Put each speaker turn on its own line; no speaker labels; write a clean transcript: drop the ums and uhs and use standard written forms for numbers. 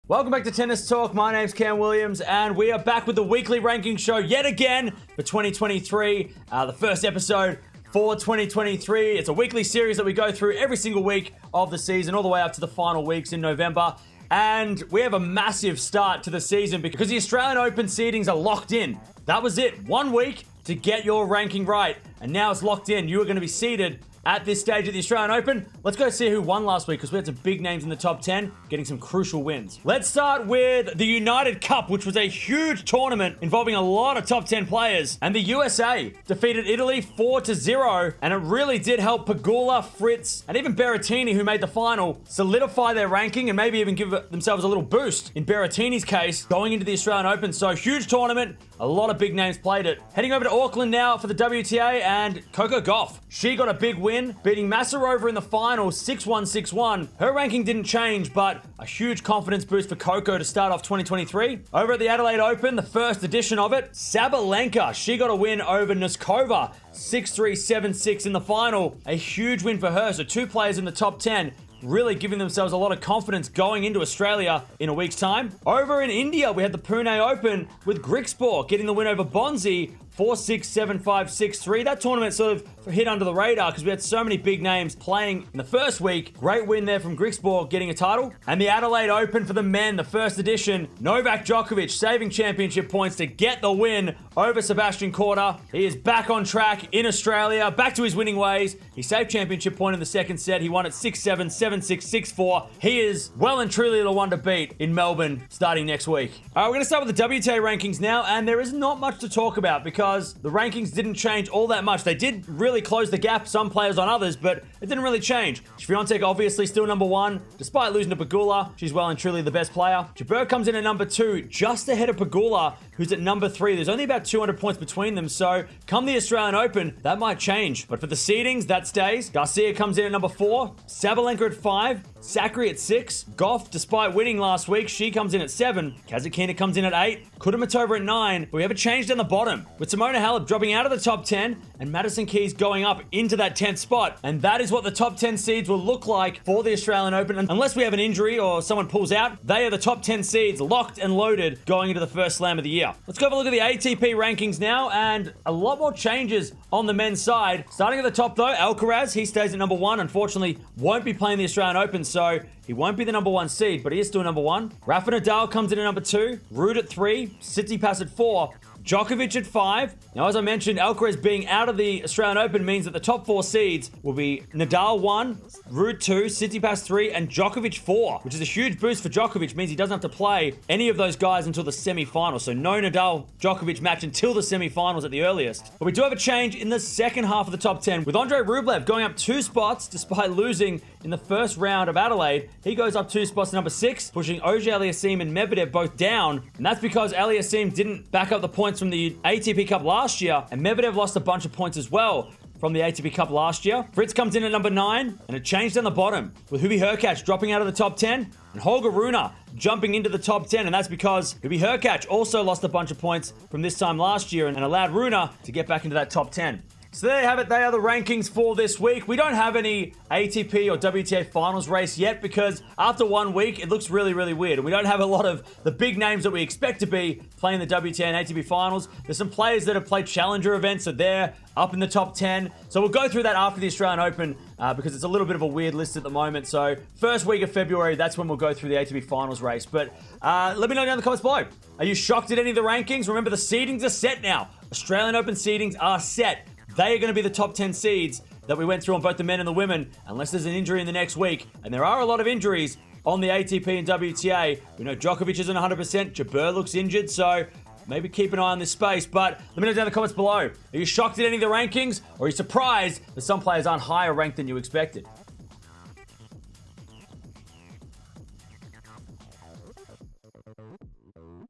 Welcome back to Tennis Talk. My name's Cam Williams, and we are back with the weekly ranking show yet again for 2023. The first episode for 2023. It's a weekly series that we go through every single week of the season, all the way up to the final weeks in November. And we have a massive start to the season because the Australian Open seedings are locked in. That was it. 1 week to get your ranking right. And now it's locked in. You are going to be seeded at this stage of the Australian Open. Let's go see who won last week because we had some big names in the top 10 getting some crucial wins. Let's start with the United Cup, which was a huge tournament involving a lot of top 10 players. And the USA defeated Italy 4-0. And it really did help Pegula, Fritz, and even Berrettini, who made the final, solidify their ranking and maybe even give themselves a little boost in Berrettini's case going into the Australian Open. So huge tournament. A lot of big names played it. Heading over to Auckland now for the WTA and Coco Gauff. She got a big win, beating Masarova in the final 6-1, 6-1. Her ranking didn't change, but a huge confidence boost for Coco to start off 2023. Over at the Adelaide Open, the first edition of it, Sabalenka, she got a win over Noskova, 6-3, 7-6 in the final. A huge win for her, so two players in the top 10 really giving themselves a lot of confidence going into Australia in a week's time. Over in India, we had the Pune Open with Grigspor getting the win over Bonzi, 4-6, 7-5, 6-3. That tournament sort of hit under the radar because we had so many big names playing in the first week. Great win there from Grigspor getting a title. And the Adelaide Open for the men, the first edition, Novak Djokovic saving championship points to get the win over Sebastian Korda. He is back on track in Australia, back to his winning ways. He saved championship point in the second set. He won at 6-7, 7-6, 6-4. He is well and truly the one to beat in Melbourne starting next week. All right, we're going to start with the WTA rankings now, and there is not much to talk about because the rankings didn't change all that much. They did really close the gap, some players on others, but it didn't really change. Swiatek obviously still number one, despite losing to Pegula. She's well and truly the best player. Jabeur comes in at number 2, just ahead of Pegula, who's at number 3. There's only about 200 points between them, so come the Australian Open, that might change. But for the seedings, that stays. Garcia comes in at number 4, Sabalenka at 5, Sakari at 6, Gauff, despite winning last week, she comes in at 7, Kasatkina comes in at 8, Kudermetova at 9, but we have a change down the bottom, with Simona Halep dropping out of the top 10, and Madison Keys going up into that 10th spot. And that is what the top 10 seeds will look like for the Australian Open. And unless we have an injury or someone pulls out, they are the top 10 seeds locked and loaded going into the first slam of the year. Let's go have a look at the ATP rankings now, and a lot more changes on the men's side. Starting at the top though, Alcaraz, he stays at number 1. Unfortunately, won't be playing the Australian Open, so he won't be the number 1 seed, but he is still number 1. Rafa Nadal comes in at number 2, Ruud at 3, Tsitsipas at 4, Djokovic at 5. Now, as I mentioned, Alcaraz being out of the Australian Open means that the top 4 seeds will be Nadal 1, Ruud 2, Tsitsipas 3, and Djokovic 4, which is a huge boost for Djokovic. Means he doesn't have to play any of those guys until the semi-finals. So no Nadal-Djokovic match until the semi-finals at the earliest. But we do have a change in the second half of the top 10, with Andrei Rublev going up 2 spots despite losing in the first round of Adelaide. He goes up 2 spots to number 6, pushing Auger-Aliassime and Medvedev both down. And that's because Aliassime didn't back up the points from the ATP Cup last year, and Medvedev lost a bunch of points as well from the ATP Cup last year. Fritz comes in at number 9, and it changed down the bottom, with Hubi Hurkacz dropping out of the top 10, and Holger Rune jumping into the top 10, and that's because Hubi Hurkacz also lost a bunch of points from this time last year and allowed Rune to get back into that top 10. So there you have it. They are the rankings for this week. We don't have any ATP or WTA finals race yet because after 1 week, it looks really, really weird. And we don't have a lot of the big names that we expect to be playing the WTA and ATP finals. There's some players that have played challenger events, so they're up in the top 10. So we'll go through that after the Australian Open because it's a little bit of a weird list at the moment. So first week of February, that's when we'll go through the ATP finals race. But let me know down in the comments below. Are you shocked at any of the rankings? Remember, the seedings are set now. Australian Open seedings are set. They are going to be the top 10 seeds that we went through on both the men and the women, unless there's an injury in the next week. And there are a lot of injuries on the ATP and WTA. We know Djokovic isn't 100%. Jabeur looks injured, so maybe keep an eye on this space. But let me know down in the comments below. Are you shocked at any of the rankings? Or are you surprised that some players aren't higher ranked than you expected?